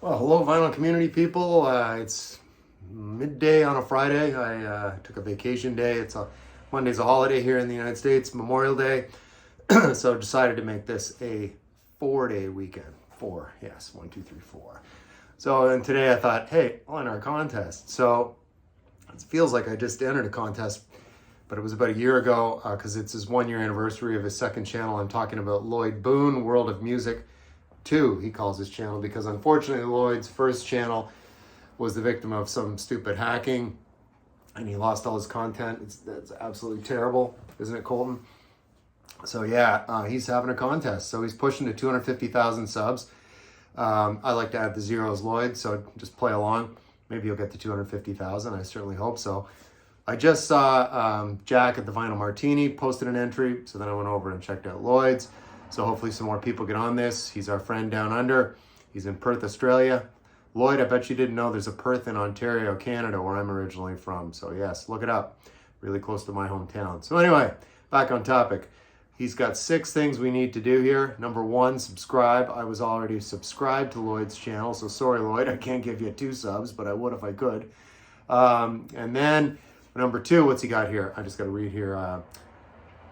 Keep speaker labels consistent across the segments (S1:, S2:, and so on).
S1: Well, hello, vinyl community people. It's midday on a Friday. I took a vacation day. Monday's a holiday here in the United States, Memorial Day. So decided to make this a 4-day weekend. Four, yes, 1, 2, 3, 4. So and today I thought, hey, I'll enter a contest. So it feels like I just entered a contest, but it was about a year ago because it's his 1-year anniversary of his second channel. I'm talking about Lloyd Boon, World of Music 2, he calls his channel, because unfortunately Lloyd's first channel was the victim of some stupid hacking and he lost all his content. That's absolutely terrible, isn't it, Colton? So yeah, he's having a contest. So he's pushing to 250,000 subs. I like to add the zeros, Lloyd, so just play along. Maybe you'll get to 250,000. I certainly hope so. I just saw Jack at the Vinyl Martini posted an entry, so then I went over and checked out Lloyd's. So hopefully some more people get on this. He's our friend down under. He's in Perth, Australia. Lloyd, I bet you didn't know there's a Perth in Ontario, Canada, where I'm originally from. So yes, look it up. Really close to my hometown. So anyway, back on topic. He's got 6 things we need to do here. Number 1, subscribe. I was already subscribed to Lloyd's channel, so sorry, Lloyd, I can't give you 2 subs, but I would if I could. And then number 2, what's he got here? I just got to read here.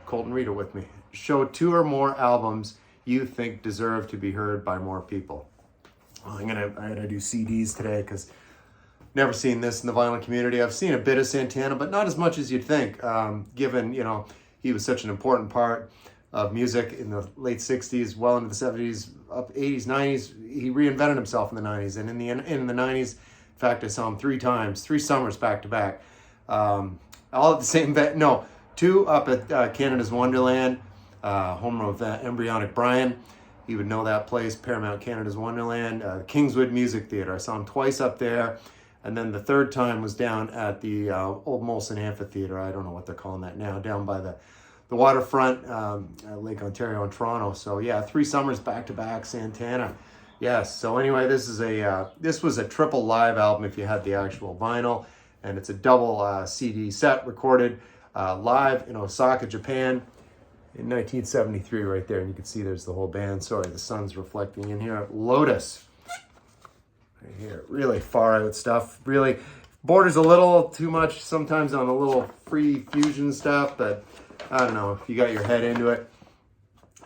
S1: Colton, read it with me. Show 2 or more albums you think deserve to be heard by more people. Well, I gotta do CDs today because never seen this in the vinyl community. I've seen a bit of Santana, but not as much as you'd think, given, he was such an important part of music in the late 60s, well into the 70s, up 80s, 90s. He reinvented himself in the 90s. And in the 90s, in fact, I saw him 3 times, 3 summers back to back. All at the same, 2 up at Canada's Wonderland, home of Embryonic Brian. You would know that place, Paramount Canada's Wonderland. Kingswood Music Theatre, I saw him twice up there. And then the 3rd time was down at the old Molson Amphitheatre. I don't know what they're calling that now, down by the waterfront, Lake Ontario in Toronto. So yeah, 3 summers back to back, Santana. Yes, so anyway, this was a triple live album if you had the actual vinyl. And it's a double CD set recorded live in Osaka, Japan in 1973 right there. And you can see there's the whole band. Sorry, the sun's reflecting in here. Lotus. Right here. Really far out stuff. Really borders a little too much sometimes on a little free fusion stuff. But I don't know, if you got your head into it,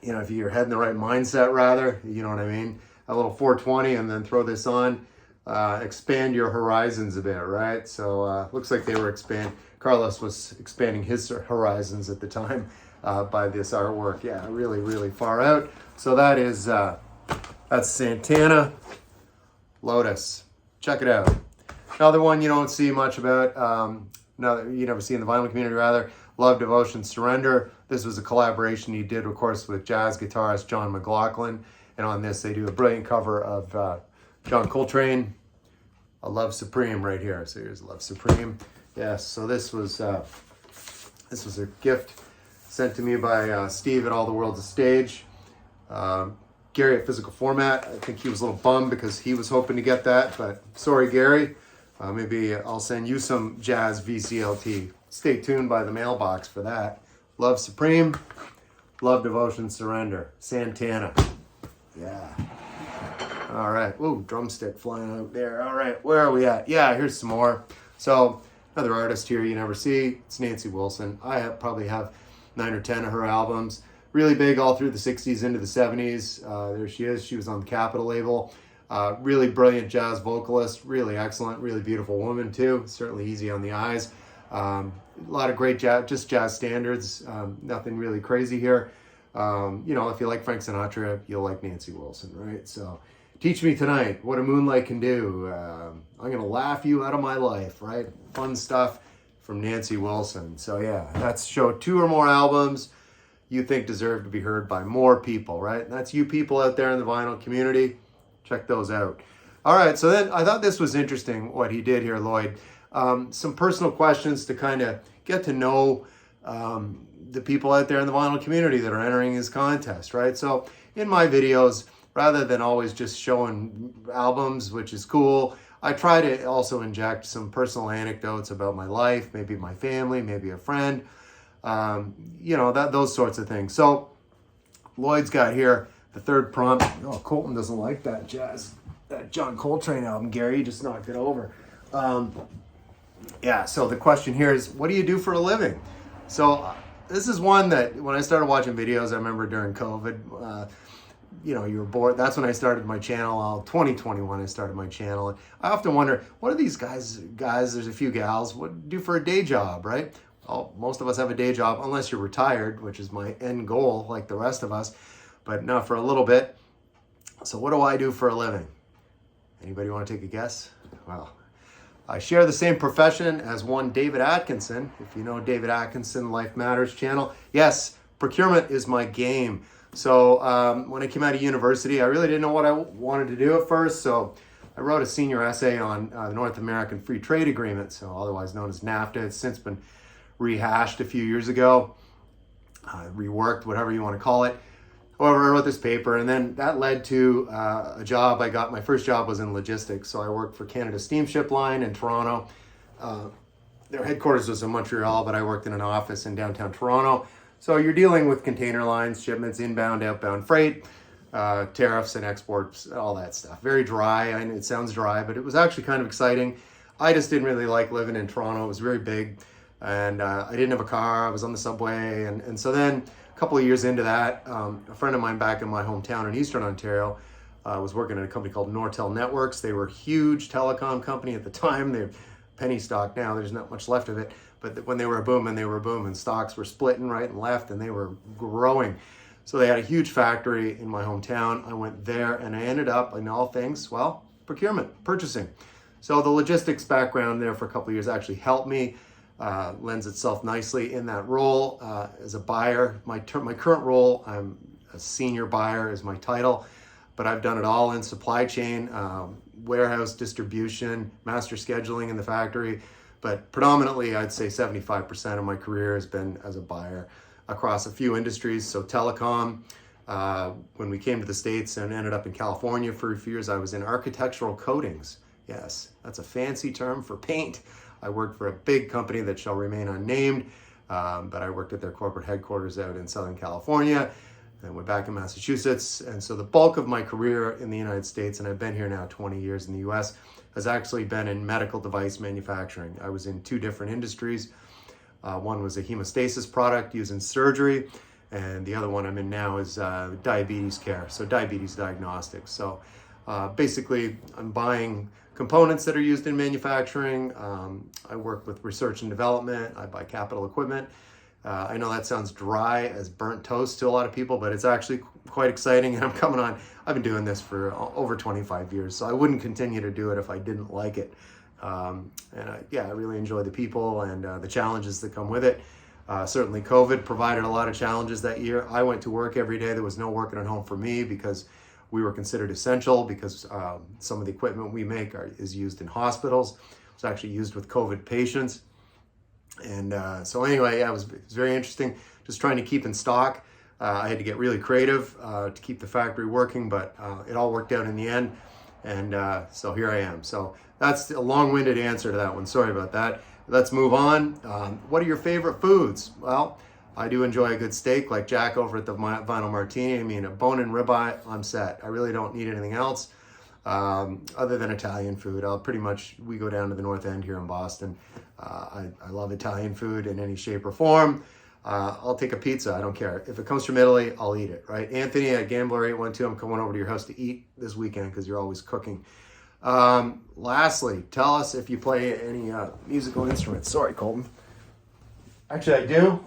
S1: if you're head in the right mindset rather, you know what I mean? A little 420 and then throw this on. Expand your horizons a bit, right? So looks like they were Carlos was expanding his horizons at the time by this artwork. Yeah, really, really far out. So that's Santana, Lotus. Check it out. Another one you don't see much about, you never see in the vinyl community rather, Love, Devotion, Surrender. This was a collaboration he did, of course, with jazz guitarist John McLaughlin. And on this, they do a brilliant cover of John Coltrane, A Love Supreme right here. So here's Love Supreme. Yes, so this was a gift sent to me by Steve at All the World's a Stage. Gary at Physical Format. I think he was a little bummed because he was hoping to get that, but sorry, Gary. Maybe I'll send you some jazz VCLT. Stay tuned by the mailbox for that. Love Supreme, Love, Devotion, Surrender. Santana. Yeah. All right. Ooh, drumstick flying out there. All right. Where are we at? Yeah, here's some more. So another artist here you never see. It's Nancy Wilson. I probably have 9 or 10 of her albums. Really big all through the 60s into the 70s. There she is. She was on the Capitol label. Really brilliant jazz vocalist. Really excellent. Really beautiful woman too. Certainly easy on the eyes. A lot of great jazz, just jazz standards. Nothing really crazy here. If you like Frank Sinatra, you'll like Nancy Wilson, right? So teach me tonight what a moonlight can do. I'm going to laugh you out of my life, right? Fun stuff from Nancy Wilson. So yeah, that's show 2 or more albums you think deserve to be heard by more people, right? And that's you people out there in the vinyl community. Check those out. All right, so then I thought this was interesting what he did here, Lloyd. Some personal questions to kind of get to know the people out there in the vinyl community that are entering his contest, right? So in my videos, rather than always just showing albums, which is cool, I try to also inject some personal anecdotes about my life, maybe my family, maybe a friend, those sorts of things. So Lloyd's got here the 3rd prompt. Oh, Colton doesn't like that jazz. that John Coltrane album, Gary. You just knocked it over. Yeah, so the question here is, what do you do for a living? So this is one that when I started watching videos, I remember during COVID, you were bored. That's when I started my channel. 2021, I started my channel. And I often wonder, what are these guys, there's a few gals, what do for a day job, right? Well, most of us have a day job, unless you're retired, which is my end goal, like the rest of us, but not for a little bit. So what do I do for a living? Anybody want to take a guess? Well, I share the same profession as one David Atkinson. If you know David Atkinson, Life Matters channel. Yes, procurement is my game. So when I came out of university, I really didn't know what I wanted to do at first. So I wrote a senior essay on the North American Free Trade Agreement, so otherwise known as NAFTA. It's since been rehashed a few years ago, reworked, whatever you want to call it. However, I wrote this paper, and then that led to a job I got. My first job was in logistics, so I worked for Canada Steamship Line in Toronto. Their headquarters was in Montreal, but I worked in an office in downtown Toronto. So you're dealing with container lines, shipments, inbound, outbound freight, tariffs and exports, all that stuff. Very dry, and it sounds dry, but it was actually kind of exciting. I just didn't really like living in Toronto. It was very big, and I didn't have a car. I was on the subway, and so then a couple of years into that, a friend of mine back in my hometown in Eastern Ontario was working at a company called Nortel Networks. They were a huge telecom company at the time. They're penny stock now. There's not much left of it. But when they were booming, they were booming. Stocks were splitting right and left, and they were growing. So they had a huge factory in my hometown. I went there, and I ended up in all things, well, procurement, purchasing. So the logistics background there for a couple of years actually helped me, lends itself nicely in that role as a buyer. My current role, I'm a senior buyer is my title, but I've done it all in supply chain, warehouse distribution, master scheduling in the factory. But predominantly, I'd say 75% of my career has been as a buyer across a few industries. So telecom, when we came to the States and ended up in California for a few years, I was in architectural coatings. Yes, that's a fancy term for paint. I worked for a big company that shall remain unnamed, but I worked at their corporate headquarters out in Southern California, and went back in Massachusetts. And so the bulk of my career in the United States, and I've been here now 20 years in the US, has actually been in medical device manufacturing. I was in two different industries. One was a hemostasis product used in surgery, and the other one I'm in now is diabetes care, so diabetes diagnostics. So basically, I'm buying components that are used in manufacturing. I work with research and development. I buy capital equipment. I know that sounds dry as burnt toast to a lot of people, but it's actually quite exciting, and I've been doing this for over 25 years, so I wouldn't continue to do it if I didn't like it. I really enjoy the people and the challenges that come with it. Certainly COVID provided a lot of challenges that year. I went to work every day. There was no working at home for me because we were considered essential, because some of the equipment we make is used in hospitals. It's actually used with COVID patients. And so anyway, it was very interesting, just trying to keep in stock. I had to get really creative to keep the factory working, but it all worked out in the end. And so here I am. So that's a long-winded answer to that one. Sorry about that. Let's move on. What are your favorite foods? Well, I do enjoy a good steak like Jack over at the Vinyl Martini. I mean, a bone and ribeye, I'm set. I really don't need anything else other than Italian food. We go down to the North End here in Boston. I love Italian food in any shape or form. I'll take a pizza. I don't care. If it comes from Italy, I'll eat it, right? Anthony at Gambler812, I'm coming over to your house to eat this weekend because you're always cooking. Lastly, tell us if you play any musical instruments. Sorry, Colton. Actually, I do.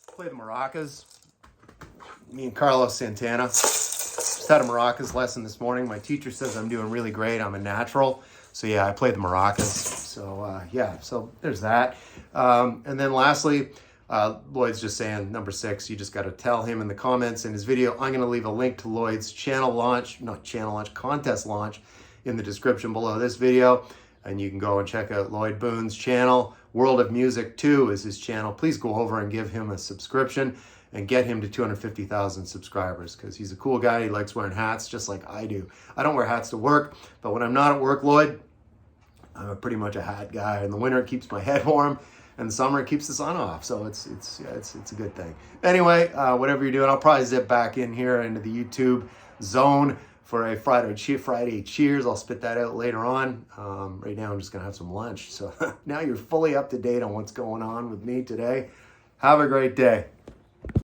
S1: Play the maracas. Me and Carlos Santana just had a maracas lesson this morning. My teacher says I'm doing really great. I'm a natural. So yeah, I play the maracas. So so there's that. And then lastly, Lloyd's just saying, number 6, you just got to tell him in the comments in his video. I'm going to leave a link to Lloyd's contest launch in the description below this video. And you can go and check out Lloyd Boon's channel. World of Music 2 is his channel. Please go over and give him a subscription and get him to 250,000 subscribers, because he's a cool guy. He likes wearing hats just like I do. I don't wear hats to work, but when I'm not at work, Lloyd, I'm pretty much a hat guy. In the winter, it keeps my head warm. and summer keeps the sun off. So it's a good thing. Anyway, whatever you're doing, I'll probably zip back in here into the YouTube zone for a Friday cheers. I'll spit that out later on. Right now I'm just gonna have some lunch. So now you're fully up to date on what's going on with me today. Have a great day.